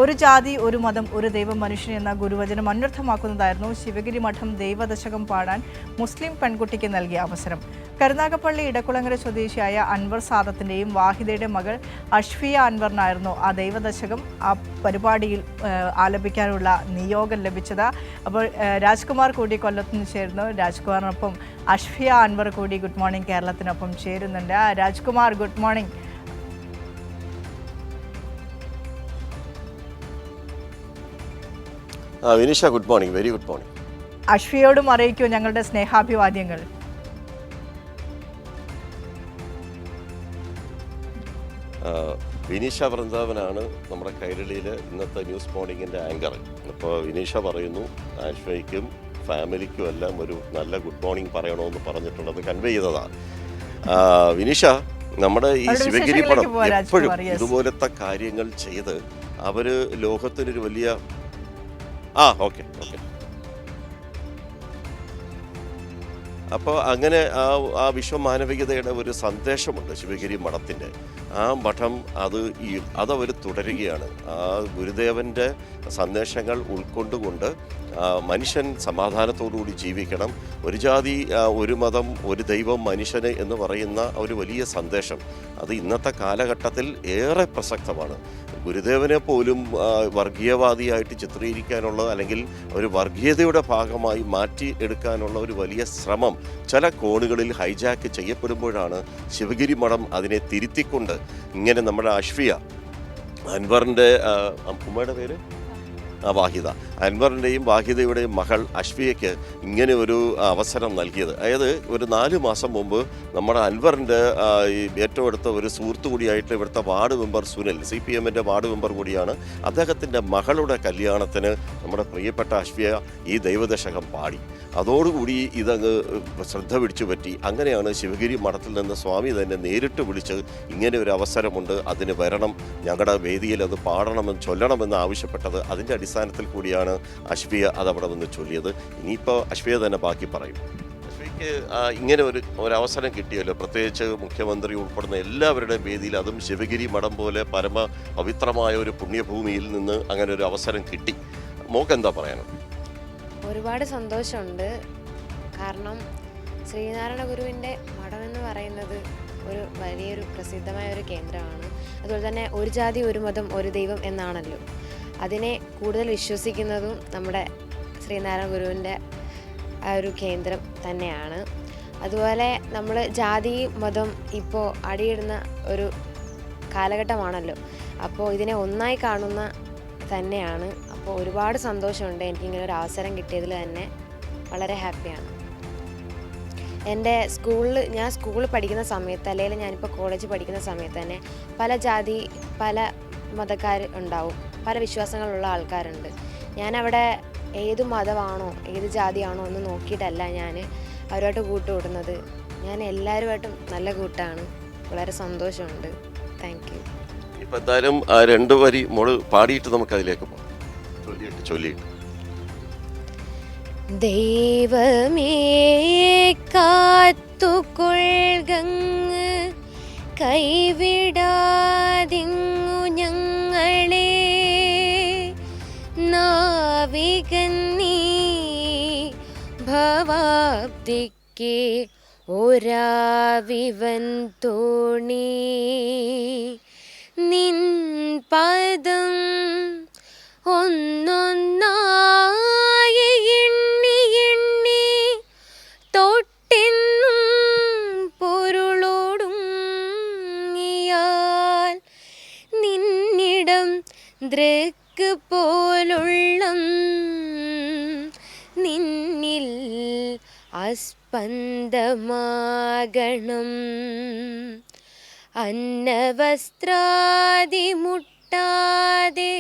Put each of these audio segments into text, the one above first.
ഒരു ജാതി ഒരു മതം ഒരു ദൈവം മനുഷ്യൻ എന്ന ഗുരുവചനം അന്വർത്ഥമാക്കുന്നതായിരുന്നു ശിവഗിരി മഠം ദൈവദശകം പാടാൻ മുസ്ലിം പെൺകുട്ടിക്ക് നൽകിയ അവസരം. കരുനാഗപ്പള്ളി ഇടക്കുളങ്ങര സ്വദേശിയായ അൻവർ സാദത്തിൻ്റെയും വാഹിദയുടെ മകൾ അഷ്ഫിയ അൻവറിനായിരുന്നു ആ ദൈവദശകം ആ പരിപാടിയിൽ ആലപിക്കാനുള്ള നിയോഗം ലഭിച്ചത്. അപ്പോൾ രാജ്കുമാർ കൂടി കൊല്ലത്തിന് ചേർന്നു. രാജ്കുമാറിനൊപ്പം അഷ്ഫിയ അൻവർ കൂടി ഗുഡ് മോർണിംഗ് കേരളത്തിനൊപ്പം ചേരുന്നുണ്ട്. Rajkumar, good morning. Vinisha, good morning. Very good morning. അഷ്ഫിയോടും അറിയിക്കൂ ഞങ്ങളുടെ സ്നേഹാഭിവാദ്യങ്ങൾ. വിനീഷ വൃന്ദാവനാണ് നമ്മുടെ കൈരളിയിലെ ഇന്നത്തെ ന്യൂസ് മോർണിംഗിൻ്റെ ആങ്കർ. അപ്പോൾ വിനീഷ പറയുന്നു അഷ്ഫയ്ക്കും ഫാമിലിക്കും എല്ലാം ഒരു നല്ല ഗുഡ് മോർണിംഗ് പറയണമെന്ന് പറഞ്ഞിട്ടുള്ളത് കൺവേ ചെയ്തതാണ്. വിനീഷ, നമ്മുടെ ഈ ശിവഗിരി പടം എപ്പോഴും ഇതുപോലത്തെ കാര്യങ്ങൾ ചെയ്ത് അവർ ലോകത്തിനൊരു വലിയ ഓക്കെ. അപ്പോൾ അങ്ങനെ ആ വിശ്വമാനവികതയുടെ ഒരു സന്ദേശമുണ്ട് ശിവഗിരി മഠത്തിൻ്റെ. ആ മഠം അതവർ തുടരുകയാണ്. ആ ഗുരുദേവൻ്റെ സന്ദേശങ്ങൾ ഉൾക്കൊണ്ടുകൊണ്ട് മനുഷ്യൻ സമാധാനത്തോടുകൂടി ജീവിക്കണം, ഒരു ജാതി ഒരു മതം ഒരു ദൈവം മനുഷ്യന് എന്ന് പറയുന്ന ഒരു വലിയ സന്ദേശം അത് ഇന്നത്തെ കാലഘട്ടത്തിൽ ഏറെ പ്രസക്തമാണ്. ഗുരുദേവനെ പോലും വർഗീയവാദിയായിട്ട് ചിത്രീകരിക്കാനുള്ള അല്ലെങ്കിൽ ഒരു വർഗീയതയുടെ ഭാഗമായി മാറ്റി എടുക്കാനുള്ള ഒരു വലിയ ശ്രമം ചില കോണുകളിൽ ഹൈജാക്ക് ചെയ്യപ്പെടുമ്പോഴാണ് ശിവഗിരി മഠം അതിനെ തിരുത്തിക്കൊണ്ട് ഇങ്ങനെ നമ്മുടെ അഷ്ഫിയ അൻവറിൻ്റെ ഉമ്മയുടെ പേര് വാഹിദ, അൻവറിൻ്റെയും വാഹിദയുടെയും മകൾ അഷ്ഫിയയ്ക്ക് ഇങ്ങനെ ഒരു അവസരം നൽകിയത്. അതായത് ഒരു 4 മാസം മുമ്പ് നമ്മുടെ അൻവറിൻ്റെ ഏറ്റവും അടുത്ത ഒരു സുഹൃത്തു കൂടിയായിട്ട് ഇവിടുത്തെ വാർഡ് മെമ്പർ സുനിൽ, CPM-ൻ്റെ വാർഡ് മെമ്പർ കൂടിയാണ്, അദ്ദേഹത്തിൻ്റെ മകളുടെ കല്യാണത്തിന് നമ്മുടെ പ്രിയപ്പെട്ട അഷ്ഫിയ ഈ ദൈവദശകം പാടി. അതോടുകൂടി ഇതങ്ങ് ശ്രദ്ധ പിടിച്ചു പറ്റി. അങ്ങനെയാണ് ശിവഗിരി മഠത്തിൽ നിന്ന് സ്വാമി തന്നെ നേരിട്ട് വിളിച്ച് ഇങ്ങനെ ഒരു അവസരമുണ്ട്, അതിന് വരണം, ഞങ്ങളുടെ വേദിയിൽ അത് പാടണമെന്ന് ചൊല്ലണമെന്ന് ആവശ്യപ്പെട്ടത്. അതിൻ്റെ അടിസ്ഥാനത്തിൽ കൂടിയാണ് അഷ്ഫിയ അതവിടെ വന്ന് ചൊല്ലിയത്. ഇനിയിപ്പോൾ അഷ്ഫിയ തന്നെ ബാക്കി പറയും. അഷ്ഫിയക്ക് ഇങ്ങനെ ഒരു അവസരം കിട്ടിയല്ലോ, പ്രത്യേകിച്ച് മുഖ്യമന്ത്രി ഉൾപ്പെടുന്ന എല്ലാവരുടെയും വേദിയിൽ, അതും ശിവഗിരി മഠം പോലെ പരമ പവിത്രമായ ഒരു പുണ്യഭൂമിയിൽ നിന്ന് അങ്ങനെ ഒരു അവസരം കിട്ടി. മോക്ക് എന്താ പറയാനുള്ളത്? ഒരുപാട് സന്തോഷമുണ്ട്. കാരണം ശ്രീനാരായണ ഗുരുവിൻ്റെ മഠം എന്ന് പറയുന്നത് ഒരു വലിയൊരു പ്രസിദ്ധമായ ഒരു കേന്ദ്രമാണ്. അതുപോലെ തന്നെ ഒരു ജാതി ഒരു മതം ഒരു ദൈവം എന്നാണല്ലോ, അതിനെ കൂടുതൽ വിശ്വസിക്കുന്നതും നമ്മുടെ ശ്രീനാരായണ ഗുരുവിൻ്റെ ആ ഒരു കേന്ദ്രം തന്നെയാണ്. അതുപോലെ നമ്മൾ ജാതി മതം ഇപ്പോൾ അടിയിടുന്ന ഒരു കാലഘട്ടമാണല്ലോ, അപ്പോൾ ഇതിനെ ഒന്നായി കാണുന്ന തന്നെയാണ്. അപ്പോൾ ഒരുപാട് സന്തോഷമുണ്ട് എനിക്കിങ്ങനെ ഒരു അവസരം കിട്ടിയതിൽ തന്നെ വളരെ ഹാപ്പിയാണ്. ഞാൻ സ്കൂളിൽ പഠിക്കുന്ന സമയത്ത്, അല്ലെങ്കിൽ ഞാനിപ്പോൾ കോളേജിൽ പഠിക്കുന്ന സമയത്ത് തന്നെ പല ജാതി പല മതക്കാർ ഉണ്ടാവും, പല വിശ്വാസങ്ങളുള്ള ആൾക്കാരുണ്ട്. ഞാനവിടെ ഏത് മതമാണോ ഏത് ജാതിയാണോ എന്ന് നോക്കിയിട്ടല്ല ഞാൻ അവരുമായിട്ട് കൂട്ടുകൂടുന്നത്. ഞാൻ എല്ലാവരുമായിട്ടും നല്ല കൂട്ടാണ്. വളരെ സന്തോഷമുണ്ട്. Thank you. ഇപ്പം എന്തായാലും 2 വരി മോള് പാടിയിട്ട് നമുക്ക് അതിലേക്ക് പോകാം. ചൊല്ലിയിട്ട് ദൈവമേ കാത്തുകൊള്ളുകങ്ങ് കൈവിടാതിങ്ങു ഞങ്ങളെ, നാവികൻ നീ ഭവാബ്ദിക്ക് ഒരാവിവൻ തോണി, നിൻ പദം ഒന്നൊന്നായി എണ്ണി എണ്ണി തൊട്ടെന്നും പൊരുളോടുങ്ങിയാൽ, നിന്നിടം ദൃക്ക് പോലുള്ള നിന്നിൽ അസ്പന്ദമാകണം, അന്നവസ്ത്രാദി മുട്ടാതെ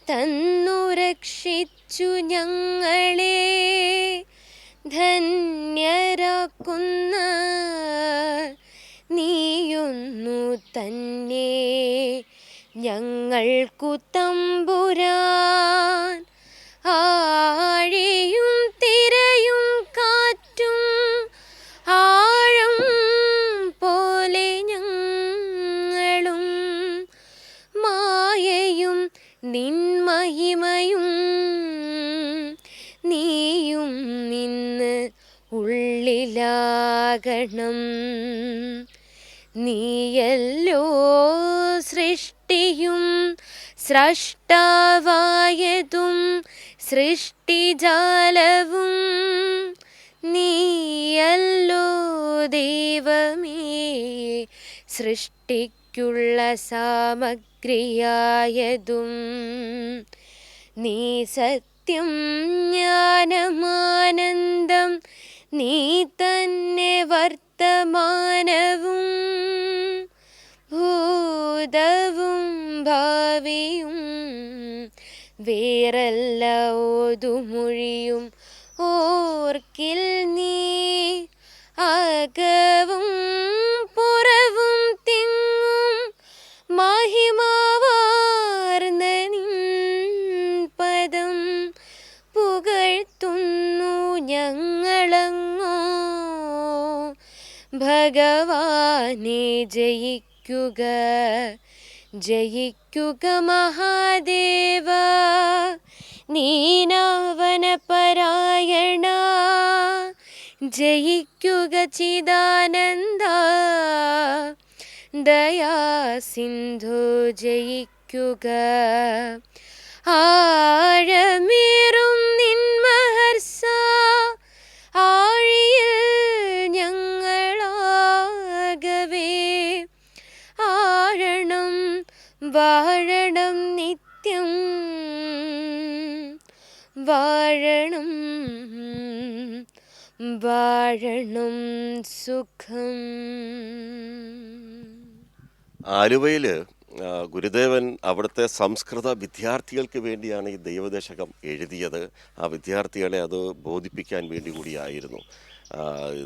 തന്നു രക്ഷിച്ചു ഞങ്ങളെ, ധന്യരാക്കുന്ന നീയൊന്നു തന്നെ ഞങ്ങൾക്കു തമ്പുരാൻ. ആഴിയും തിരയും കാറ്റും ആഴം പോലെ ഞങ്ങളും മായയും നിൻ മഹിമയും നീയും ഇന്ന് ഉള്ളിലാകണം. നീയല്ലോ സൃഷ്ടിയും സ്രഷ്ടാവായതും സൃഷ്ടിജാലവും. നീയല്ലോ ദൈവമേ സൃഷ്ടിക്കുള്ള സാമഗ്രിയായതും. നീ സത്യം ജ്ഞാനമാനന്ദം, നീ തന്നെ വർത്തമാനവും ഭൂതവും ഭാവിയും. വേറല്ല ഓതുമൊഴിയും ഓർക്കിൽ നീ അകവും പുറവും തിങ്ങും മഹിമാവാർന്ന നിൻ പദം പുകഴ്ത്തുന്നു ഞങ്ങളങ്ങോ. ഭഗവാനെ ജയിക്കുക ജയിക്കുക മഹാദേവ, നീനാവനപരായണ. ജയിക്കുക ചിദാനന്ദ, ദയാസിന്ധു ജയിക്കുക. ആഴമേറും നിൻ മഹർസ ആഴിയിൽ ഞങ്ങളാകവേ. ആഴണം വാഴണം നിത്യം, വാഴണം വാഴണം സുഖം. ആലുവയിൽ ഗുരുദേവൻ അവിടുത്തെ സംസ്കൃത വിദ്യാർത്ഥികൾക്ക് വേണ്ടിയാണ് ഈ ദൈവദശകം എഴുതിയത്. ആ വിദ്യാർത്ഥികളെ അത് ബോധിപ്പിക്കാൻ വേണ്ടി കൂടിയായിരുന്നു.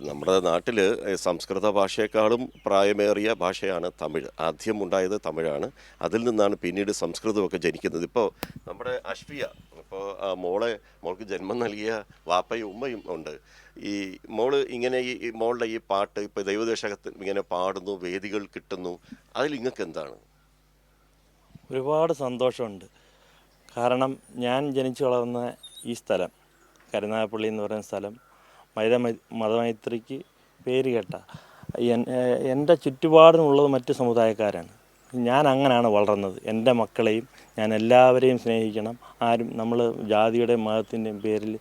നമ്മുടെ നാട്ടിൽ സംസ്കൃത ഭാഷയെക്കാളും പ്രായമേറിയ ഭാഷയാണ് തമിഴ്. ആദ്യം ഉണ്ടായത് തമിഴാണ്, അതിൽ നിന്നാണ് പിന്നീട് സംസ്കൃതമൊക്കെ ജനിക്കുന്നത്. ഇപ്പോൾ നമ്മുടെ അശ്വിയ, ഇപ്പോൾ മോൾക്ക് ജന്മം നൽകിയ വാപ്പയും ഉമ്മയും ഉണ്ട്. ഈ മോള് ഇങ്ങനെ ഈ മോളുടെ ഈ പാട്ട് ഇപ്പോൾ ദൈവദശകത്തിൽ ഇങ്ങനെ പാടുന്നു, വേദികൾ കിട്ടുന്നു, അതിൽ നിങ്ങൾക്ക് എന്താണ്? ഒരുപാട് സന്തോഷമുണ്ട്. കാരണം ഞാൻ ജനിച്ചു വളർന്ന ഈ സ്ഥലം കരുനാഗപ്പള്ളി എന്ന് പറയുന്ന സ്ഥലം മതമൈത്രിക്ക് പേര് കേട്ട എൻ്റെ ചുറ്റുപാടിനുള്ളത് മറ്റ് സമുദായക്കാരാണ്. ഞാൻ അങ്ങനെയാണ് വളർന്നത്. എൻ്റെ മക്കളെയും ഞാൻ എല്ലാവരെയും സ്നേഹിക്കണം, ആരും നമ്മൾ ജാതിയുടെയും മതത്തിൻ്റെയും പേരിൽ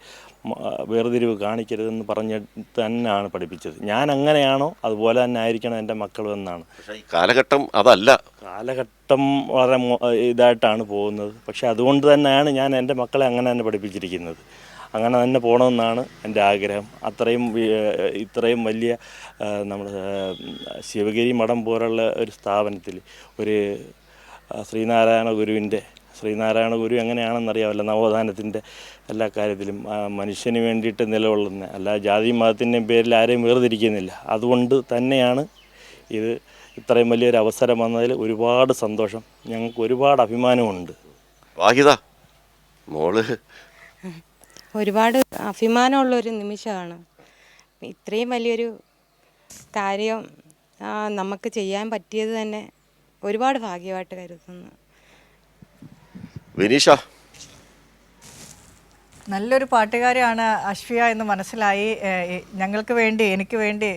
വേർതിരിവ് കാണിക്കരുതെന്ന് പറഞ്ഞ് തന്നെയാണ് പഠിപ്പിച്ചത്. ഞാൻ അങ്ങനെയാണോ അതുപോലെ തന്നെ ആയിരിക്കണം എൻ്റെ മക്കളും എന്നാണ്. പക്ഷേ ഈ കാലഘട്ടം അതല്ല. കാലഘട്ടം വളരെ ഇതായിട്ടാണ് പോകുന്നത്. പക്ഷേ അതുകൊണ്ട് തന്നെയാണ് ഞാൻ എൻ്റെ മക്കളെ അങ്ങനെ തന്നെ പഠിപ്പിച്ചിരിക്കുന്നത്. അങ്ങനെ തന്നെ പോകണമെന്നാണ് എൻ്റെ ആഗ്രഹം. ഇത്രയും വലിയ നമ്മുടെ ശിവഗിരി മഠം പോലുള്ള ഒരു സ്ഥാപനത്തിൽ ഒരു ശ്രീനാരായണ ഗുരു എങ്ങനെയാണെന്നറിയാമല്ലോ, നവോത്ഥാനത്തിൻ്റെ എല്ലാ കാര്യത്തിലും മനുഷ്യന് വേണ്ടിയിട്ട് നിലകൊള്ളുന്ന, അല്ല ജാതി മതത്തിൻ്റെയും പേരിൽ ആരെയും വേർതിരിക്കുന്നില്ല. അതുകൊണ്ട് തന്നെയാണ് ഇത് ഇത്രയും വലിയൊരു അവസരം വന്നതിൽ ഒരുപാട് സന്തോഷം, ഞങ്ങൾക്ക് ഒരുപാട് അഭിമാനമുണ്ട്. വാഹിദ മോള് ഒരുപാട് അഭിമാനമുള്ളൊരു നിമിഷമാണ്. ഇത്രയും വലിയൊരു കാര്യം നമുക്ക് ചെയ്യാൻ പറ്റിയത് തന്നെ ഒരുപാട് ഭാഗ്യമായിട്ട് കരുതുന്നു. വിനീഷ, നല്ലൊരു പാട്ടുകാരിയാണ് അശ്വിയ എന്ന് മനസ്സിലായി. ഞങ്ങൾക്ക് വേണ്ടി, എനിക്ക് വേണ്ടി,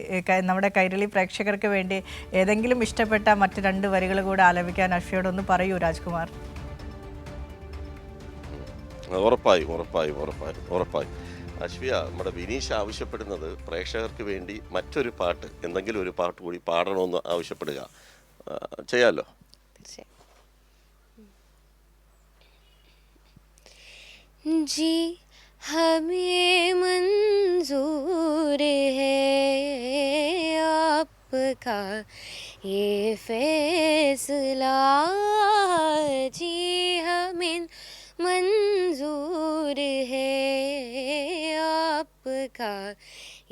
നമ്മുടെ കൈരളി പ്രേക്ഷകർക്ക് വേണ്ടി ഏതെങ്കിലും ഇഷ്ടപ്പെട്ട മറ്റ് 2 വരികൾ കൂടെ ആലപിക്കാൻ അശ്വിയോടൊന്ന് പറയൂ രാജ്കുമാർ. ഉറപ്പായി. അശ്വിയ, നമ്മുടെ വിനീഷ് ആവശ്യപ്പെടുന്നത് പ്രേക്ഷകർക്ക് വേണ്ടി മറ്റൊരു പാട്ട്, എന്തെങ്കിലും ഒരു പാട്ട് കൂടി പാടണമെന്ന് ആവശ്യപ്പെടുക. ചെയ്യാമല്ലോ? जी हमें मंजूर है आपका ये फैसला. जी हमें मंजूर है आपका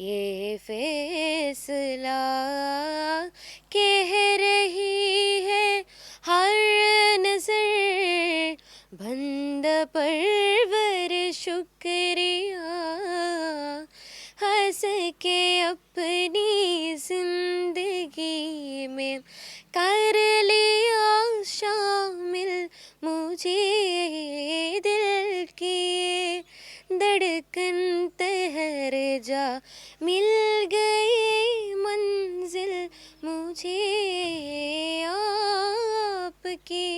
ये फैसला. कह रही है हर नजर बंद परवर शुक्रिया. हंस के अपनी जिंदगी में कर लिया शामिल मुझे मुझे दिल की धड़कन ठहर जा मिल गई मंजिल मुझे आपकी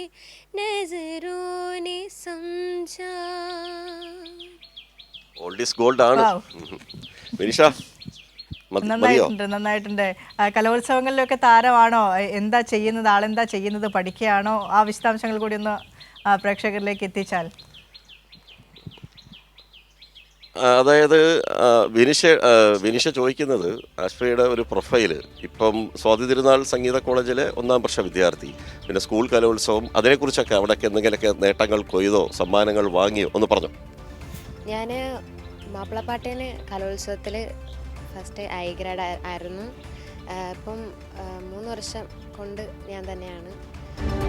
नजरों ने समझा. ഓൾഡ് ഈസ് ഗോൾഡ് ആണ്. Wow. വിനിഷ മതിയോ? നന്നായിട്ടുണ്ട്. കലോത്സവങ്ങളിലൊക്കെ താരമാണോ? എന്താ ചെയ്യുന്നത്? ആളെന്താ ചെയ്യുന്നത്? പഠിക്കുകയാണോ? ആ വിശദാംശങ്ങൾ കൂടി ഒന്ന് പ്രേക്ഷകരിലേക്ക് എത്തിച്ചാൽ. അതായത് വിനിഷ ചോദിക്കുന്നത് അശ്വയുടെ ഒരു പ്രൊഫൈല്. ഇപ്പം സ്വാതി തിരുനാൾ സംഗീത കോളേജിലെ 1ാം വർഷ വിദ്യാർത്ഥി, പിന്നെ സ്കൂൾ കലോത്സവം, അതിനെക്കുറിച്ചൊക്കെ അവിടേക്ക് എന്തെങ്കിലുമൊക്കെ നേട്ടങ്ങൾ കൊയ്തോ സമ്മാനങ്ങൾ വാങ്ങിയോ ഒന്ന് പറഞ്ഞു. ഞാൻ മാപ്പിളപ്പാട്ടിന് കലോത്സവത്തിൽ ഫസ്റ്റ് ഐ ഗ്രേഡ് ആയിരുന്നു. ഇപ്പം 3 വർഷം കൊണ്ട് ഞാൻ തന്നെയാണ്.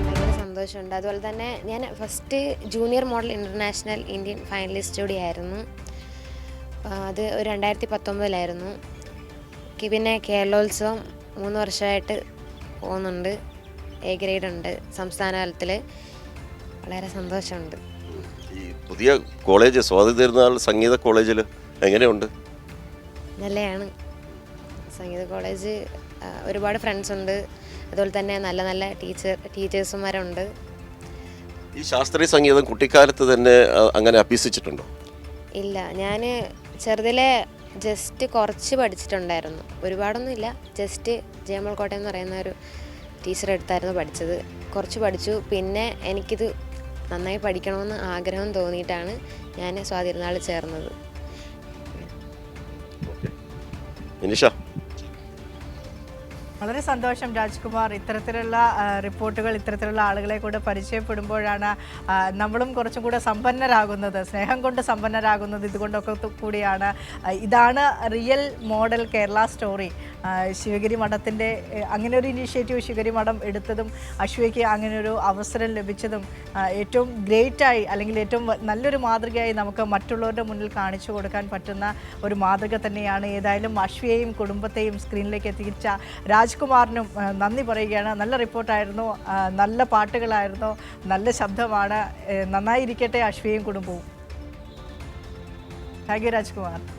ഭയങ്കര സന്തോഷമുണ്ട്. അതുപോലെ തന്നെ ഞാൻ first junior model international Indian finalist കൂടി ആയിരുന്നു. അത് 2019 പിന്നെ കേരളോത്സവം 3 വർഷമായിട്ട് പോകുന്നുണ്ട്. എ ഗ്രേഡ് ഉണ്ട് സംസ്ഥാന തലത്തിൽ. വളരെ സന്തോഷമുണ്ട്. ഈ പുതിയ കോളേജ് സ്വാതി തിരുനാൾ സംഗീത കോളേജിൽ എങ്ങനെയുണ്ട്? നല്ലതാണ്. സംഗീത കോളേജ് ഒരുപാട് ഫ്രണ്ട്സ് ഉണ്ട്. അതുപോലെ തന്നെ നല്ല നല്ല ടീച്ചേഴ്സുമാരുണ്ട്. ഈ ശാസ്ത്രീയ സംഗീതം കുട്ടിക്കാലത്ത് തന്നെ അങ്ങനെ അഭ്യസിച്ചിട്ടുണ്ടോ? ഇല്ല, ഞാൻ ചെറുതിലെ ജസ്റ്റ് കുറച്ച് പഠിച്ചിട്ടുണ്ടായിരുന്നു. ഒരുപാടൊന്നുമില്ല. ജസ്റ്റ് ജയമോൾ കോട്ടയം എന്ന് പറയുന്ന ഒരു ടീച്ചറെ അടുത്തായിരുന്നു പഠിച്ചത്. കുറച്ച് പഠിച്ചു. പിന്നെ എനിക്കിത് നന്നായി പഠിക്കണമെന്ന് ആഗ്രഹം തോന്നിയിട്ടാണ് ഞാൻ സ്വാതി തിരുനാൾ ചേർന്നത്. വിനിഷ വളരെ സന്തോഷം രാജ്കുമാർ. ഇത്തരത്തിലുള്ള റിപ്പോർട്ടുകൾ, ഇത്തരത്തിലുള്ള ആളുകളെ കൂടെ പരിചയപ്പെടുമ്പോഴാണ് നമ്മളും കുറച്ചും കൂടെ സമ്പന്നരാകുന്നത്. സ്നേഹം കൊണ്ട് സമ്പന്നരാകുന്നത് ഇതുകൊണ്ടൊക്കെ കൂടിയാണ്. ഇതാണ് real model Kerala story. Sivagiri മഠത്തിൻ്റെ അങ്ങനെ ഒരു ഇനീഷ്യേറ്റീവ് ശിവഗിരി മഠം എടുത്തതും അശ്വയ്ക്ക് അങ്ങനെ ഒരു അവസരം ലഭിച്ചതും ഏറ്റവും ഗ്രേറ്റായി, അല്ലെങ്കിൽ ഏറ്റവും നല്ലൊരു മാതൃകയായി നമുക്ക് മറ്റുള്ളവരുടെ മുന്നിൽ കാണിച്ചു കൊടുക്കാൻ പറ്റുന്ന ഒരു മാതൃക തന്നെയാണ്. ഏതായാലും അശ്വയെയും കുടുംബത്തെയും സ്ക്രീനിലേക്ക് എത്തിച്ച രാജ്കുമാറിനും നന്ദി പറയുകയാണ്. നല്ല റിപ്പോർട്ടായിരുന്നു, നല്ല പാട്ടുകളായിരുന്നു, നല്ല ശബ്ദമാണ്. നന്നായിരിക്കട്ടെ അശ്വയും കുടുംബവും. Thank you Rajkumar.